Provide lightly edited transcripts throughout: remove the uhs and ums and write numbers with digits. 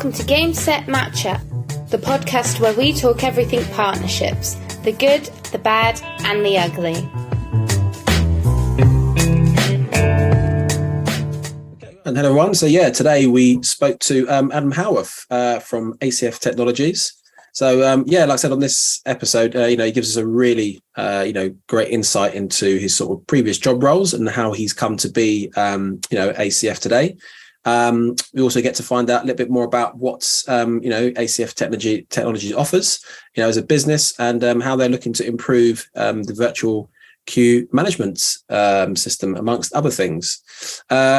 Welcome to Game Set Matchup, the podcast where we talk everything partnerships, the good, the bad, and the ugly. And hello everyone. So today we spoke to Adam Howarth from ACF Technologies. So like I said on this episode, he gives us a really great insight into his sort of previous job roles and how he's come to be ACF today. We also get to find out a little bit more about what's ACF Technologies offers, as a business, and how they're looking to improve the virtual queue management system, amongst other things.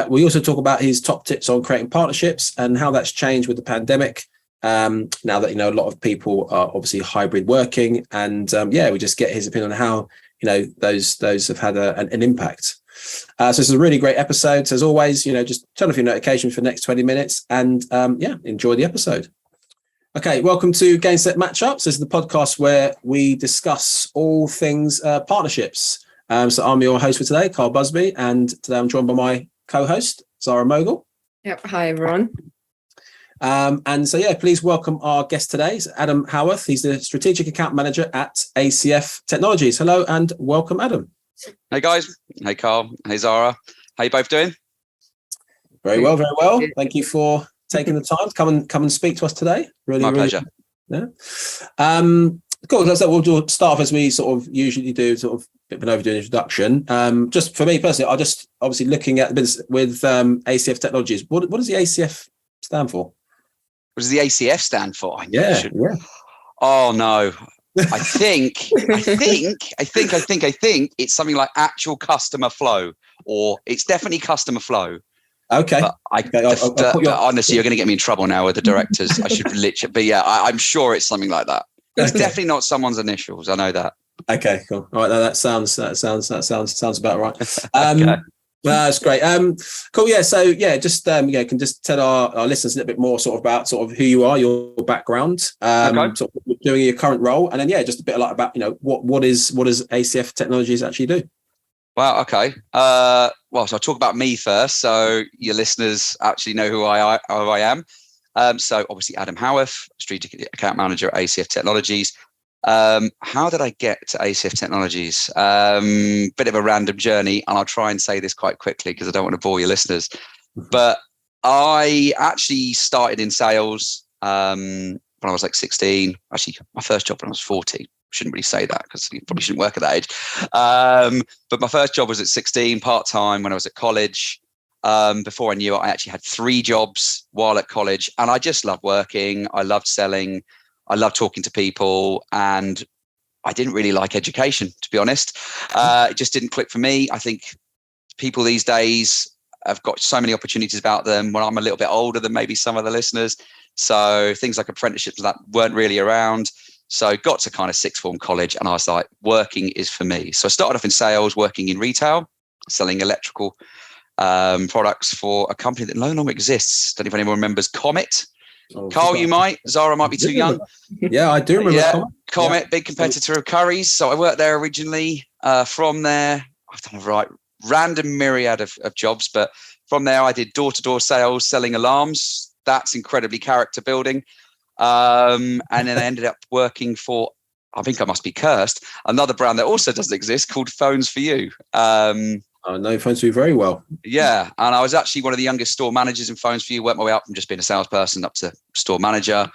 We also talk about his top tips on creating partnerships and how that's changed with the pandemic. Now that a lot of people are obviously hybrid working, and we just get his opinion on how those have had an impact. So this is a really great episode. So as always, just turn off your notifications for the next 20 minutes and enjoy the episode. Okay, welcome to Game Set Matchups. This is the podcast where we discuss all things partnerships. So I'm your host for today, Carl Busby, and today I'm joined by my co-host, Zara Mogul. Yep. Hi, everyone. Please welcome our guest today, it's Adam Howarth. He's the Strategic Account Manager at ACF Technologies. Hello and welcome, Adam. Hey guys. Hey Carl. Hey Zara. How you both doing? Very well, very well. Thank you for taking the time to come and speak to us today. My pleasure. Yeah. Cool. So we'll start off as we sort of usually do, sort of a bit of an overdue introduction. Just for me personally, I just obviously looking at the business with ACF Technologies. What does the ACF stand for? What does the ACF stand for? Yeah. Oh no. I think it's something like actual customer flow, or it's definitely customer flow. Okay. But honestly, you're going to get me in trouble now with the directors. I should literally, but I'm sure it's something like that. It's definitely not someone's initials. I know that. Okay, cool. All right, that sounds about right. Okay. That's great. Cool. Yeah. So just can just tell our listeners a little bit more sort of about sort of who you are, your background, sort of what you're doing in your current role, and then just a bit about what does ACF Technologies actually do? Wow. Okay. So I'll talk about me first, so your listeners actually know who I am. So obviously Adam Howarth, Strategic Account Manager at ACF Technologies. How did I get to ACF Technologies? Bit of a random journey, and I'll try and say this quite quickly because I don't want to bore your listeners. But I actually started in sales when I was like 16. Actually, my first job when I was 40. Shouldn't really say that because you probably shouldn't work at that age. But my first job was at 16, part-time when I was at college. Before I knew it, I actually had 3 jobs while at college, and I just loved working. I loved selling. I love talking to people, and I didn't really like education, to be honest. It just didn't click for me. I think people these days have got so many opportunities about them when I'm a little bit older than maybe some of the listeners. So things like apprenticeships that weren't really around. So got to kind of sixth form college, and I was like, working is for me. So I started off in sales, working in retail, selling electrical products for a company that no longer exists. Don't know if anyone remembers Comet. Carl, you might. Zara might be too young. Yeah, I do remember. Yeah, Comet, big competitor of Curry's. So I worked there originally. From there, I've done a random myriad of jobs, but from there I did door-to-door sales, selling alarms. That's incredibly character building. And then I ended up working for, I think I must be cursed, another brand that also doesn't exist called Phones for You. I know Phones for You very well. Yeah, and I was actually one of the youngest store managers in Phones for You. Worked my way up from just being a salesperson up to store manager.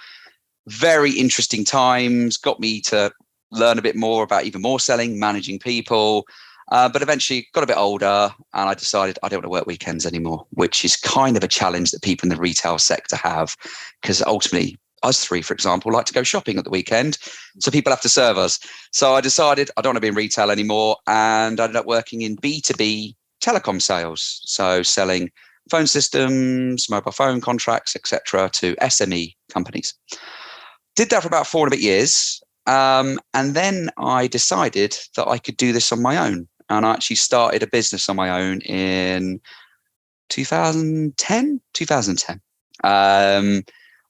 Very interesting times. Got me to learn a bit more about even more selling, managing people. But eventually got a bit older, and I decided I don't want to work weekends anymore, which is kind of a challenge that people in the retail sector have, because ultimately us 3, for example, like to go shopping at the weekend. So people have to serve us. So I decided I don't want to be in retail anymore, and I ended up working in B2B telecom sales. So selling phone systems, mobile phone contracts, etc., to SME companies. Did that for about 4 and a bit years. And then I decided that I could do this on my own. And I actually started a business on my own in 2010.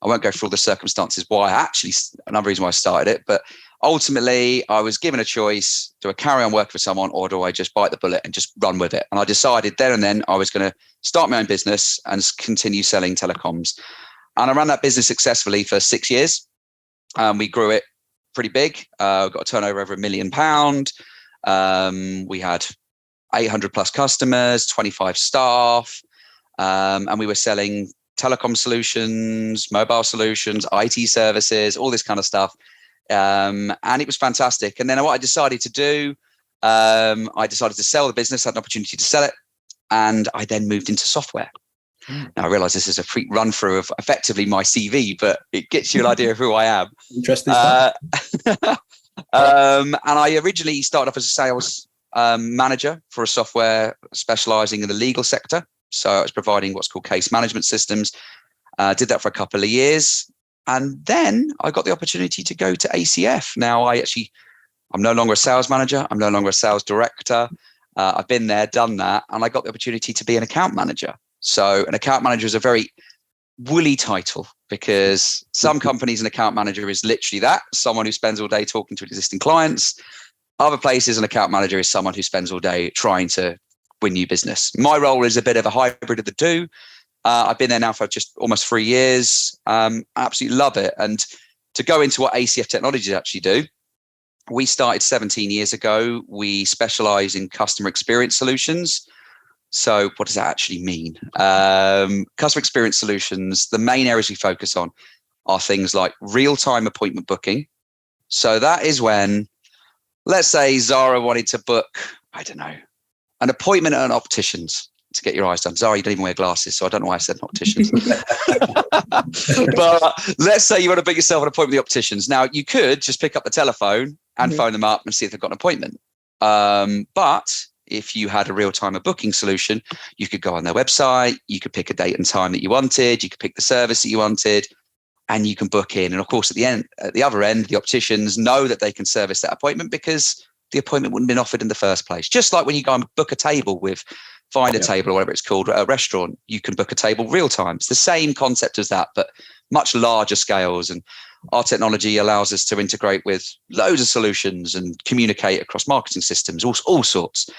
I won't go through all the circumstances why another reason why I started it, but ultimately I was given a choice: do I carry on working for someone, or do I just bite the bullet and just run with it? And I decided there and then I was going to start my own business and continue selling telecoms. And I ran that business successfully for 6 years. We grew it pretty big. Got a turnover over £1 million. We had 800 plus customers, 25 staff, and we were selling telecom solutions, mobile solutions, IT services, all this kind of stuff. And it was fantastic. And then what I decided to do, I decided to sell the business, had an opportunity to sell it. And I then moved into software. Now I realize this is a free run through of effectively my CV, but it gets you an idea of who I am. Interesting. And I originally started off as a sales manager for a software specializing in the legal sector. So I was providing what's called case management systems. Did that for a couple of years. And then I got the opportunity to go to ACF. Now I'm no longer a sales manager. I'm no longer a sales director. I've been there, done that. And I got the opportunity to be an account manager. So an account manager is a very woolly title, because some companies an account manager is literally that, someone who spends all day talking to existing clients. Other places an account manager is someone who spends all day trying to win new business. My role is a bit of a hybrid of the two. I've been there now for just almost 3 years. Absolutely love it. And to go into what ACF Technologies actually do, we started 17 years ago. We specialize in customer experience solutions. So what does that actually mean? Customer experience solutions, the main areas we focus on are things like real-time appointment booking. So that is when, let's say Zara wanted to book, I don't know, an appointment at an optician's to get your eyes done. Zara, you don't even wear glasses, so I don't know why I said opticians. But let's say you want to book yourself an appointment with the opticians. Now, you could just pick up the telephone and phone them up and see if they've got an appointment. But if you had a real-time booking solution, you could go on their website, you could pick a date and time that you wanted, you could pick the service that you wanted, and you can book in. And of course, at the other end, the opticians know that they can service that appointment because the appointment wouldn't have been offered in the first place. Just like when you go and book a table find a table or whatever it's called at a restaurant, you can book a table real time. It's the same concept as that, but much larger scales. And our technology allows us to integrate with loads of solutions and communicate across marketing systems, all sorts.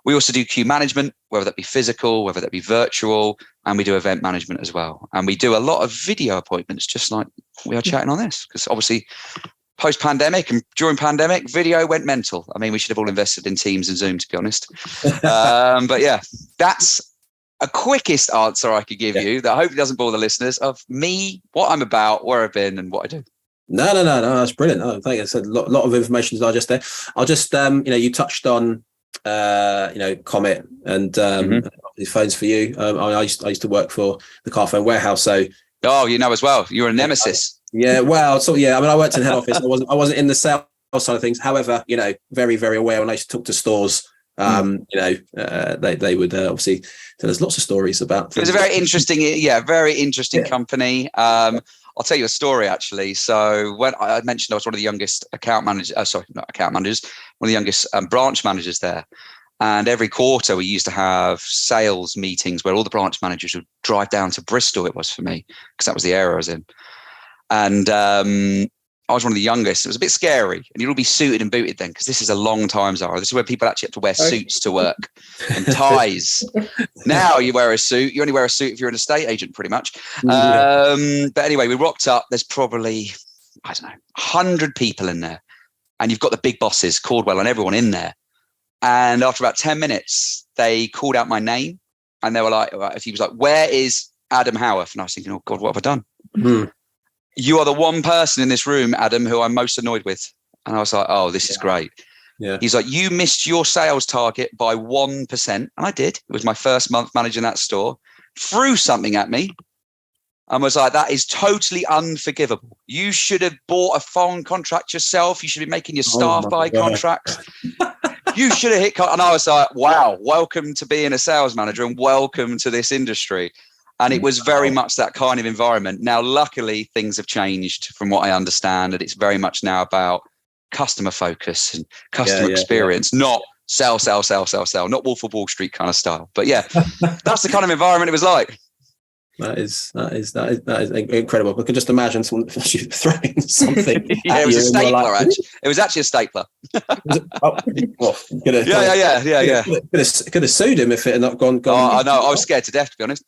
We also do queue management, whether that be physical, whether that be virtual, and we do event management as well. And we do a lot of video appointments, just like we are chatting on this, because obviously post-pandemic and during pandemic, video went mental. I mean, we should have all invested in Teams and Zoom, to be honest. But yeah, that's a quickest answer I could give you that I hope it doesn't bore the listeners of me, what I'm about, where I've been and what I do. No, that's brilliant. I think it's a lot of information to digest there. I'll just, you touched on, Comet and these phones for you. I used to work for the car phone warehouse. So, as well, you're a nemesis. Yeah, well, so yeah, I mean, I worked in head office. I wasn't in the sales side of things. However, very, very aware when I used to talk to stores. They would obviously tell us lots of stories about. It was a very interesting company. I'll tell you a story actually. So when I mentioned I was one of the youngest one of the youngest branch managers there. And every quarter we used to have sales meetings where all the branch managers would drive down to Bristol. It was for me because that was the area I was in. And I was one of the youngest. It was a bit scary. And you'd all be suited and booted then, because this is a long time, Zara. This is where people actually have to wear suits to work and ties. Now you wear a suit. You only wear a suit if you're an estate agent, pretty much. But anyway, we rocked up. There's probably, 100 people in there. And you've got the big bosses, Caldwell and everyone in there. And after about 10 minutes, they called out my name. And they were like, he was like, "Where is Adam Howarth?" And I was thinking, oh God, what have I done? "You are the one person in this room, Adam, who I'm most annoyed with." And I was like, oh, this is great. Yeah. He's like, "You missed your sales target by 1%. And I did. It was my first month managing that store. Threw something at me and was like, "That is totally unforgivable. You should have bought a phone contract yourself. You should be making your staff buy contracts. You should have hit." And I was like, wow, welcome to being a sales manager and welcome to this industry. And it was very much that kind of environment. Now, luckily, things have changed from what I understand. And it's very much now about customer focus and customer experience, not sell, not Wolf of Wall Street kind of style. But yeah, that's the kind of environment it was like. That is incredible. I can just imagine someone throwing something. It was a stapler, actually. It was actually a stapler. Could have sued him if it had not gone. Oh, I know. I was scared to death, to be honest.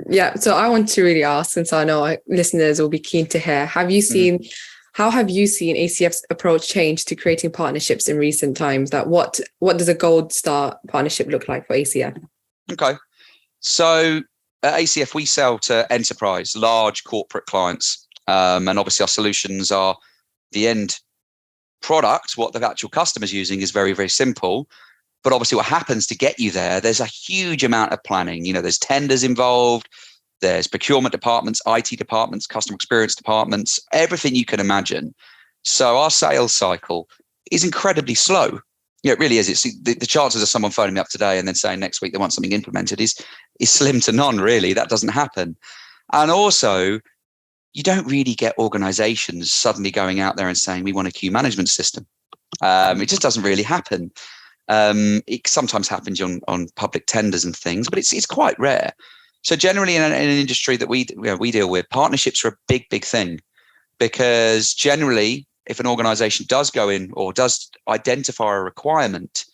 Yeah. So I want to really ask, since I know our listeners will be keen to hear, how have you seen ACF's approach change to creating partnerships in recent times? That what does a gold star partnership look like for ACF? Okay. So at ACF, we sell to enterprise, large corporate clients. And obviously our solutions are the end product. What the actual customer's using is very, very simple. But obviously what happens to get you there, there's a huge amount of planning. There's tenders involved. There's procurement departments, IT departments, customer experience departments, everything you can imagine. So our sales cycle is incredibly slow. It really is. It's the chances of someone phoning me up today and then saying next week they want something implemented is slim to none, really. That doesn't happen. And also, you don't really get organizations suddenly going out there and saying, we want a queue management system. It just doesn't really happen. It sometimes happens on public tenders and things, but it's quite rare. So generally in an industry that we deal with, partnerships are a big, big thing, because generally if an organization does go in or does identify a requirement,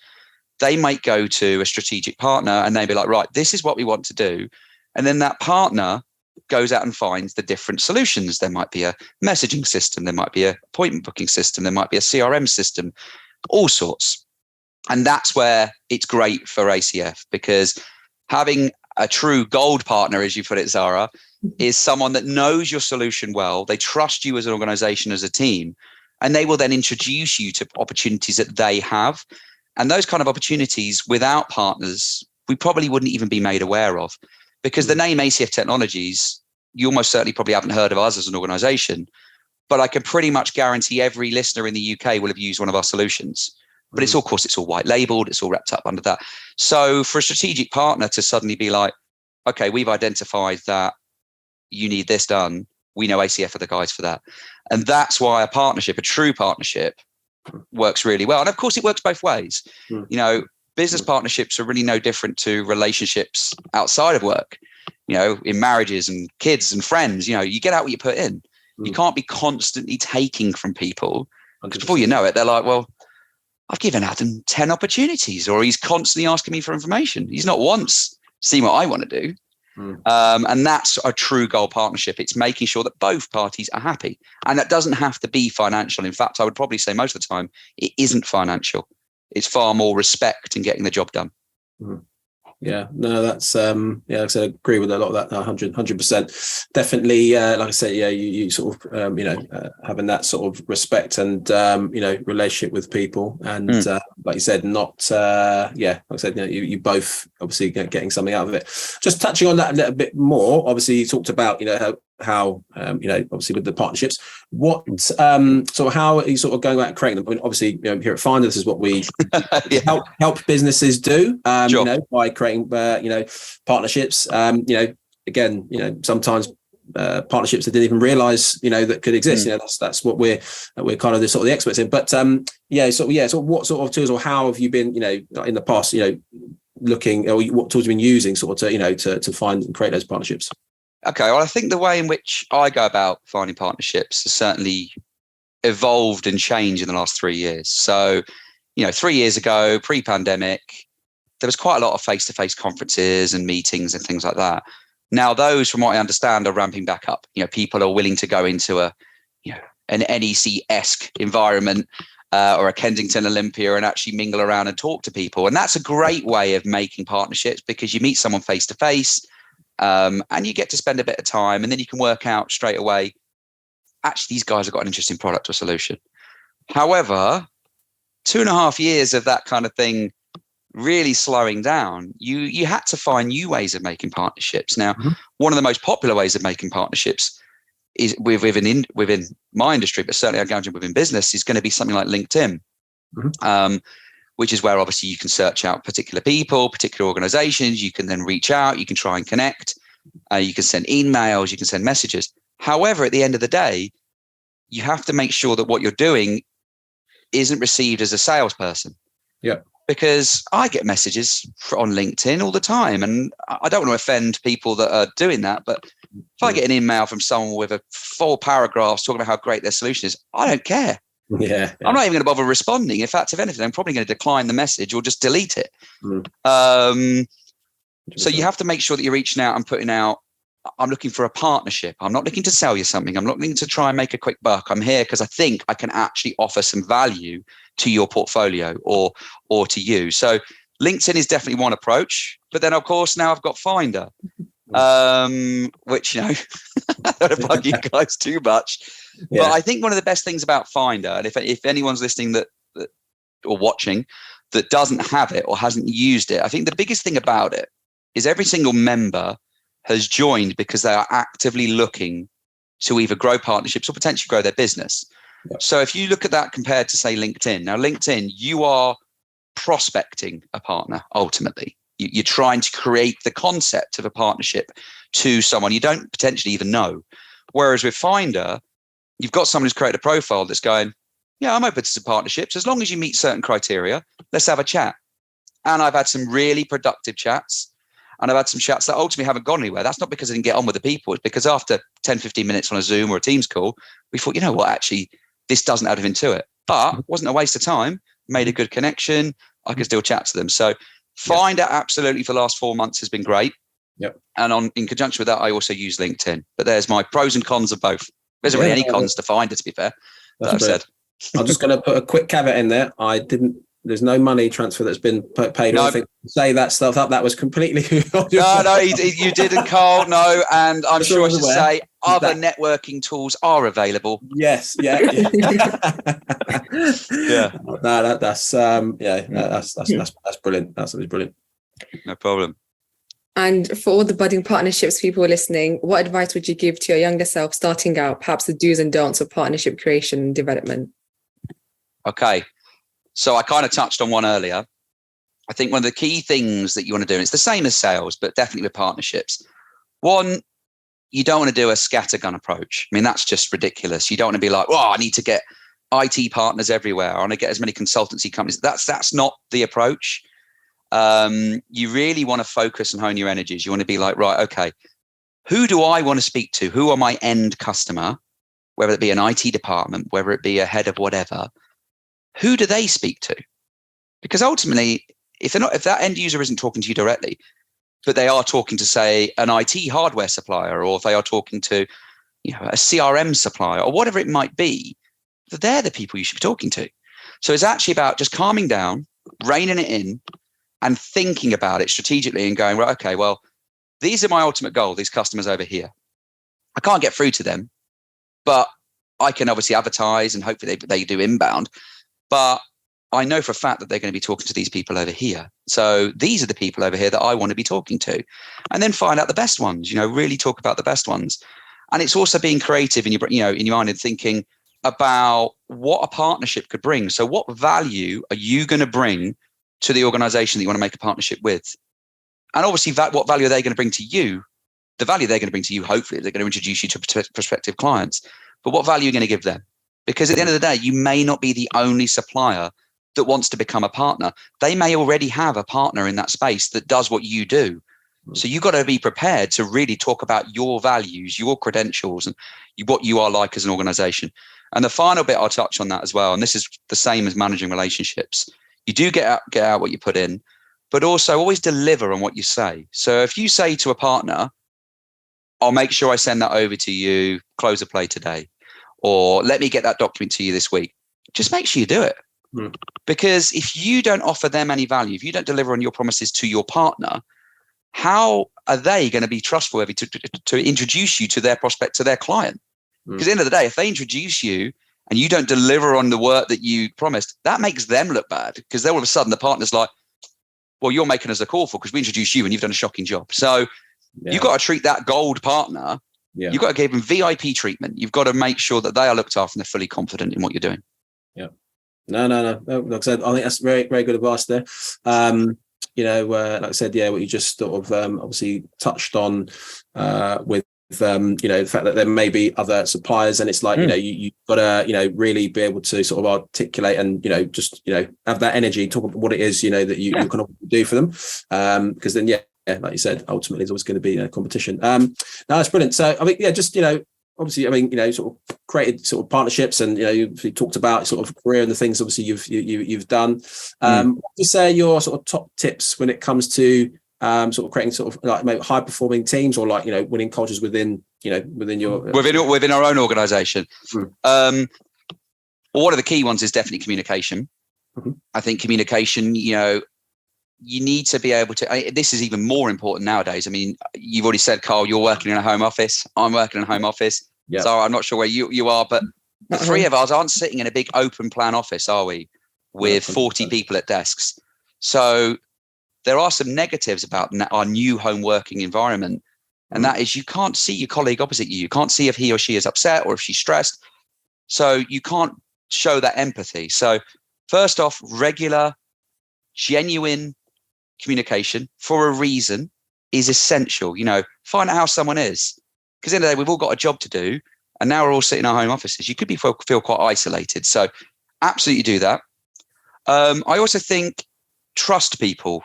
they might go to a strategic partner and they'd be like, right, this is what we want to do. And then that partner goes out and finds the different solutions. There might be a messaging system, there might be an appointment booking system, there might be a CRM system, all sorts. And that's where it's great for ACF, because having a true gold partner, as you put it, Zara, is someone that knows your solution well. They trust you as an organization, as a team, and they will then introduce you to opportunities that they have. And those kind of opportunities without partners, we probably wouldn't even be made aware of, because the name ACF Technologies, you almost certainly probably haven't heard of us as an organization, but I can pretty much guarantee every listener in the UK will have used one of our solutions. But it's all, of course, it's all white labeled. It's all wrapped up under that. So for a strategic partner to suddenly be like, okay, we've identified that you need this done. We know ACF are the guys for that. And that's why a partnership, a true partnership, works really well. And of course, it works both ways. Business partnerships are really no different to relationships outside of work. In marriages and kids and friends, you get out what you put in. You can't be constantly taking from people, because before you know it, they're like, well, I've given Adam 10 opportunities, or he's constantly asking me for information. He's not once seen what I want to do. And that's a true goal partnership. It's making sure that both parties are happy. And that doesn't have to be financial. In fact, I would probably say most of the time it isn't financial. It's far more respect and getting the job done. Yeah, no, that's like I said, I agree with a lot of that. 100%. Definitely, like I said, you sort of having that sort of respect and relationship with people, and like you said, not like I said, you both obviously getting something out of it. Just touching on that a little bit more. Obviously, you talked about how obviously with the partnerships, what so how are you sort of going about creating them? I mean, obviously, here at Finder, this is what we help businesses do, sure. By creating partnerships. Again, sometimes partnerships that didn't even realize that could exist. That's what we're kind of the sort of the experts in. But so what sort of tools, or how have you been in the past looking, or what tools have you been using sort of to find and create those partnerships? Okay, well, I think the way in which I go about finding partnerships has certainly evolved and changed in the last 3 years. So, 3 years ago, pre-pandemic, there was quite a lot of face-to-face conferences and meetings and things like that. Now, those, from what I understand, are ramping back up. People are willing to go into an NEC-esque environment or a Kensington Olympia and actually mingle around and talk to people. And that's a great way of making partnerships, because you meet someone face-to-face, and you get to spend a bit of time, and then you can work out straight away, actually, these guys have got an interesting product or solution. However, 2.5 years of that kind of thing really slowing down, you had to find new ways of making partnerships. Now, one of the most popular ways of making partnerships is within my industry, but certainly I'm going within business, is going to be something like LinkedIn. Which is where obviously you can search out particular people, particular organizations. You can then reach out, you can try and connect, you can send emails, you can send messages. However, at the end of the day, you have to make sure that what you're doing isn't received as a salesperson. Yeah. Because I get messages on LinkedIn all the time, and I don't want to offend people that are doing that, but if I get an email from someone with 4 paragraphs talking about how great their solution is, I don't care. Yeah. I'm not even going to bother responding. In fact, if anything, I'm probably going to decline the message or just delete it. So you have to make sure that you're reaching out and putting out I'm looking for a partnership. I'm not looking to sell you something. I'm not looking to try and make a quick buck. I'm here because I think I can actually offer some value to your portfolio or to you. So LinkedIn is definitely one approach. But then, of course, now I've got Finder, which, I don't want to bug you guys too much. Yeah. But I think one of the best things about Finder, and if anyone's listening that or watching that doesn't have it or hasn't used it, I think the biggest thing about it is every single member has joined because they are actively looking to either grow partnerships or potentially grow their business. Yep. So if you look at that compared to, say, LinkedIn, now LinkedIn, you are prospecting a partner ultimately. You're trying to create the concept of a partnership to someone you don't potentially even know. Whereas with Finder, you've got someone who's created a profile that's going, yeah, I'm open to some partnerships. As long as you meet certain criteria, let's have a chat. And I've had some really productive chats. And I've had some chats that ultimately haven't gone anywhere. That's not because I didn't get on with the people. It's because after 10, 15 minutes on a Zoom or a Teams call, we thought, you know what, actually, this doesn't add anything to it. But it wasn't a waste of time, made a good connection. I could still chat to them. So Finder absolutely for the last 4 months has been great. Yep. And in conjunction with that, I also use LinkedIn. But there's my pros and cons of both. There's really any cons to Finder, to be fair, that I've said. I'm just going to put a quick caveat in there. There's no money transfer that's been paid. No. Say that stuff up. That was completely. No, you didn't, Carl. No, and I'm sure I should say other networking tools are available. Yes, yeah. Yeah. No, that's brilliant. That's brilliant. No problem. And for all the budding partnerships people listening, what advice would you give to your younger self starting out? Perhaps the do's and don'ts of partnership creation and development. Okay. So I kind of touched on one earlier. I think one of the key things that you want to do, and it's the same as sales, but definitely with partnerships. One, you don't want to do a scattergun approach. I mean, that's just ridiculous. You don't want to be like, well, I need to get IT partners everywhere. I want to get as many consultancy companies. That's not the approach. You really want to focus and hone your energies. You want to be like, right, okay, who do I want to speak to? Who are my end customer? Whether it be an IT department, whether it be a head of whatever. Who do they speak to? Because ultimately, if that end user isn't talking to you directly, but they are talking to, say, an IT hardware supplier, or if they are talking to, a CRM supplier, or whatever it might be, they're the people you should be talking to. So it's actually about just calming down, reining it in, and thinking about it strategically and going, right, okay, well, these are my ultimate goal, these customers over here. I can't get through to them, but I can obviously advertise and hopefully they do inbound. But I know for a fact that they're going to be talking to these people over here. So these are the people over here that I want to be talking to. And then find out the best ones, really talk about the best ones. And it's also being creative in your mind and thinking about what a partnership could bring. So what value are you going to bring to the organization that you want to make a partnership with? And obviously, what value are they going to bring to you? The value they're going to bring to you, hopefully, they're going to introduce you to prospective clients. But what value are you going to give them? Because at the end of the day, you may not be the only supplier that wants to become a partner. They may already have a partner in that space that does what you do. So you've got to be prepared to really talk about your values, your credentials, and what you are like as an organization. And the final bit, I'll touch on that as well. And this is the same as managing relationships. You do get out what you put in, but also always deliver on what you say. So if you say to a partner, I'll make sure I send that over to you, close of play today, or let me get that document to you this week, just make sure you do it. Because if you don't offer them any value, if you don't deliver on your promises to your partner, how are they going to be trustworthy to introduce you to their prospect, to their client? Because at the end of the day, if they introduce you and you don't deliver on the work that you promised, that makes them look bad, because then all of a sudden the partner's like, well, you're making us a call for because we introduced you and you've done a shocking job. So you've got to treat that gold partner. Yeah. You've got to give them VIP treatment. You've got to make sure that they are looked after and they're fully confident in what you're doing. Yeah. No. Like I said, I think that's very, very good advice there. Like I said, what you just sort of obviously touched on with the fact that there may be other suppliers, and it's like you've got to really be able to sort of articulate and just have that energy, talk about what it is that you can do for them, because then like you said, ultimately there's always going to be competition. No, that's brilliant. So I think just obviously, I mean, sort of created sort of partnerships, and you talked about sort of career and the things obviously you've done. What would you say are your sort of top tips when it comes to sort of creating sort of like maybe high performing teams, or like, winning cultures within your within our own organization? Mm. Well, one of the key ones is definitely communication. Mm-hmm. I think communication, you need to be able to, this is even more important nowadays. I mean, you've already said, Carl, you're working in a home office. I'm working in a home office. Yeah. So I'm not sure where you are, but the three of us aren't sitting in a big open plan office, are we? With 40 people at desks. So there are some negatives about our new home working environment. And that is, you can't see your colleague opposite you. You can't see if he or she is upset or if she's stressed. So you can't show that empathy. So first off, regular, genuine communication for a reason is essential. Find out how someone is. Because at the end of the day, we've all got a job to do. And now we're all sitting in our home offices. You could feel quite isolated. So absolutely do that. I also think trust people.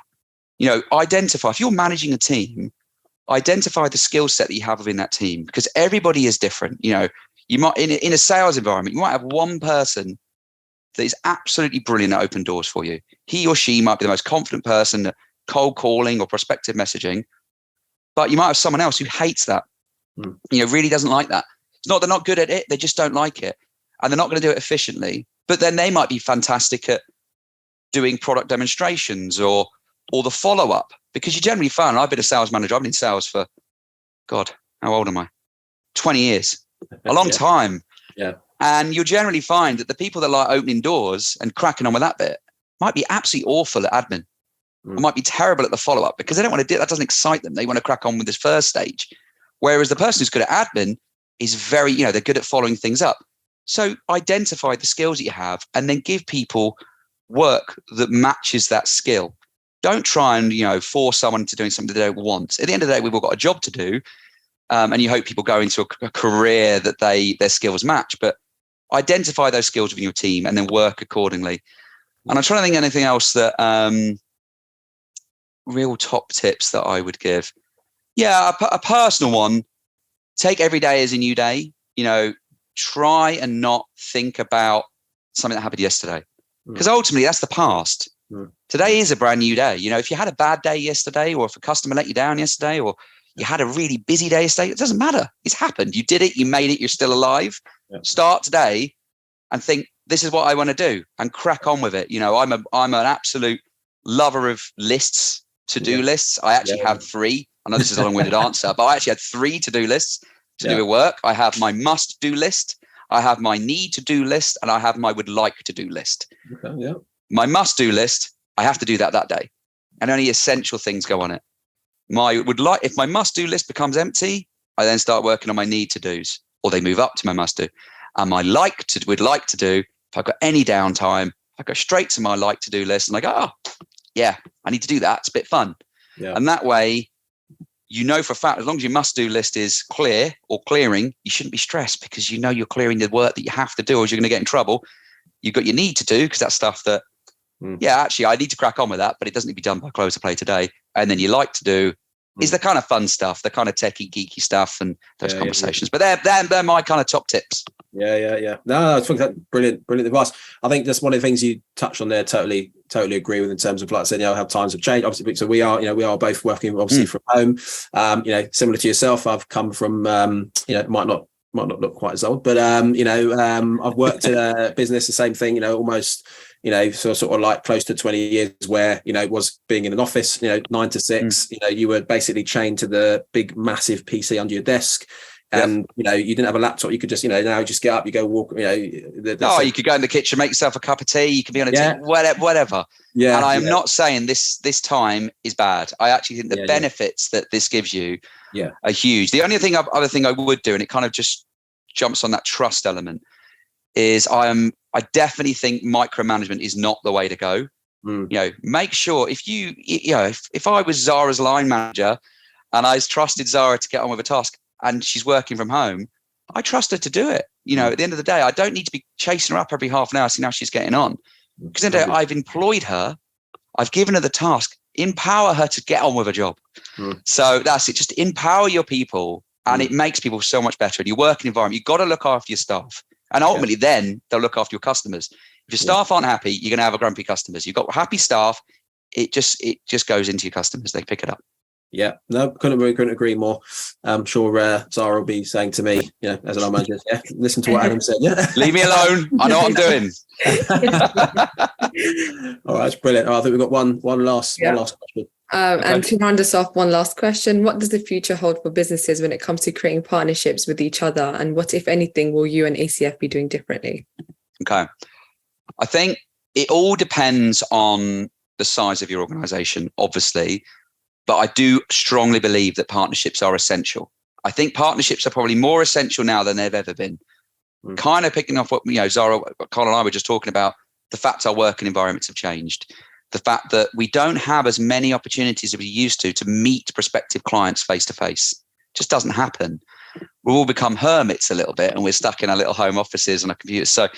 Identify, if you're managing a team, identify the skill set that you have within that team, because everybody is different. You might, in a sales environment, you might have one person that is absolutely brilliant at open doors for you. He or she might be the most confident person at cold calling or prospective messaging, but you might have someone else who hates that. Really doesn't like that. It's not they're not good at it, they just don't like it, and they're not going to do it efficiently. But then they might be fantastic at doing product demonstrations or the follow-up, because you generally find, I've been a sales manager, I've been in sales for, God, how old am I? 20 years, a long time. Yeah. And you'll generally find that the people that like opening doors and cracking on with that bit might be absolutely awful at admin, or might be terrible at the follow-up, because they don't want to do that. Doesn't excite them. They want to crack on with this first stage. Whereas the person who's good at admin is very, they're good at following things up. So identify the skills that you have and then give people work that matches that skill. Don't try and, force someone to doing something they don't want. At the end of the day, we've all got a job to do. And you hope people go into a career that their skills match, but identify those skills within your team and then work accordingly. And I'm trying to think of anything else that, real top tips that I would give. Yeah, a personal one, take every day as a new day. Try and not think about something that happened yesterday, because ultimately that's the past. Today is a brand new day. If you had a bad day yesterday, or if a customer let you down yesterday, or you had a really busy day yesterday, it doesn't matter. It's happened. You did it. You made it. You're still alive. Yeah. Start today and think, this is what I want to do, and crack on with it. I'm an absolute lover of lists, to-do lists. I actually have 3. I know this is a long-winded answer, but I actually had 3 to-do lists to do with work. I have my must-do list, I have my need-to-do list, and I have my would-like-to-do list. Okay, yeah. My must-do list, I have to do that day, and only essential things go on it. If my must-do list becomes empty, I then start working on my need-to-dos, or they move up to my must-do. And my would like to do, if I've got any downtime, I go straight to my like-to-do list, and I go, oh, yeah, I need to do that. It's a bit fun. Yeah. And that way, for a fact, as long as your must-do list is clear or clearing, you shouldn't be stressed, because you're clearing the work that you have to do, or you're going to get in trouble. You've got your need to do, because that's stuff that, actually, I need to crack on with that, but it doesn't need to be done by close of play today. And then you like to do is the kind of fun stuff, the kind of techie, geeky stuff, and those conversations. But they're my kind of top tips. Yeah. No, I think that's brilliant advice. I think that's one of the things you touched on there. Totally agree with, in terms of, like I said, how times have changed. Obviously, so we are both working obviously from home. Similar to yourself, I've come from might not look quite as old, but I've worked in a business, the same thing, almost, sort of like close to 20 years, where, was being in an office, 9 to 6, you were basically chained to the big, massive PC under your desk. And, you didn't have a laptop. You could just, now just get up, you go walk, you could go in the kitchen, make yourself a cup of tea. You could be on a team, whatever. Yeah. And I am not saying this time is bad. I actually think the benefits that this gives you are huge. The only other thing I would do, and it kind of just jumps on that trust element, is I definitely think micromanagement is not the way to go. Make sure if I was Zara's line manager and I trusted Zara to get on with a task, and she's working from home, I trust her to do it. At the end of the day, I don't need to be chasing her up every half an hour, seeing how she's getting on. Because then I've employed her, I've given her the task, empower her to get on with her job. So that's it. Just empower your people, and it makes people so much better. In your working environment, you've got to look after your staff. And ultimately, then they'll look after your customers. If your staff aren't happy, you're going to have a grumpy customers. You've got happy staff, it just goes into your customers. They pick it up. Yeah, no, couldn't agree more. I'm sure Zara will be saying to me, as an manager, listen to what Adam said. Yeah, leave me alone. I know what I'm doing. All right, that's brilliant. I think we've got one last question. And to round us off, one last question: what does the future hold for businesses when it comes to creating partnerships with each other, and what, if anything, will you and ACF be doing differently? Okay, I think it all depends on the size of your organisation, obviously. But I do strongly believe that partnerships are essential. I think partnerships are probably more essential now than they've ever been. Kind of picking off what Zara, Carl and I were just talking about, the fact our working environments have changed. The fact that we don't have as many opportunities as we used to meet prospective clients face to face. Just doesn't happen. We've all become hermits a little bit, and we're stuck in our little home offices on our computers. So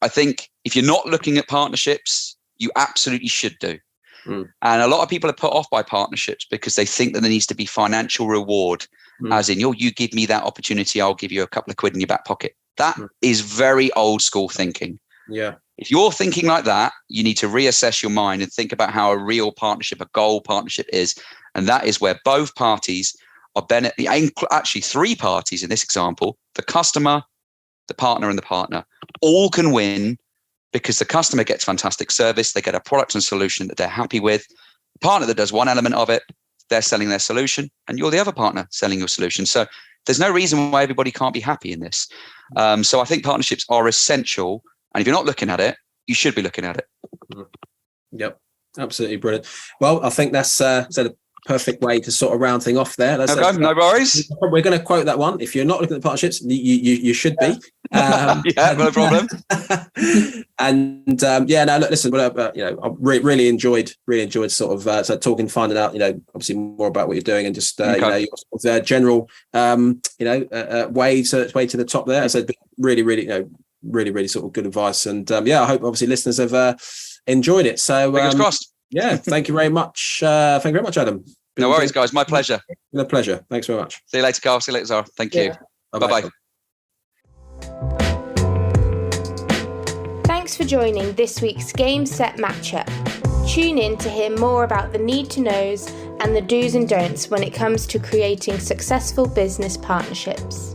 I think if you're not looking at partnerships, you absolutely should do. And a lot of people are put off by partnerships because they think that there needs to be financial reward, as in, you give me that opportunity, I'll give you a couple of quid in your back pocket. That is very old school thinking. Yeah. If you're thinking like that, you need to reassess your mind and think about how a real partnership, a goal partnership is. And that is where both parties are actually three parties in this example: the customer, the partner, and the partner all can win. Because the customer gets fantastic service, they get a product and solution that they're happy with. The partner that does one element of it, they're selling their solution, and you're the other partner selling your solution. So there's no reason why everybody can't be happy in this. So I think partnerships are essential. And if you're not looking at it, you should be looking at it. Yep, absolutely brilliant. Well, I think that's a perfect way to sort of round thing off there. Okay, no worries. We're going to quote that one. If you're not looking at partnerships, you should be. Yeah, no problem. And look, listen. I really enjoyed sort of talking, finding out, obviously more about what you're doing, and just your sort of, general way to the top there. As I said, really sort of good advice, and I hope obviously listeners have enjoyed it. So fingers crossed. Yeah, thank you very much. Thank you very much, Adam. No worries, guys. My pleasure. A pleasure. Thanks very much. See you later, Carl. See you later, Zara. Thank you. Bye-bye. Thanks for joining this week's Game Set Matchup. Tune in to hear more about the need-to-knows and the do's and don'ts when it comes to creating successful business partnerships.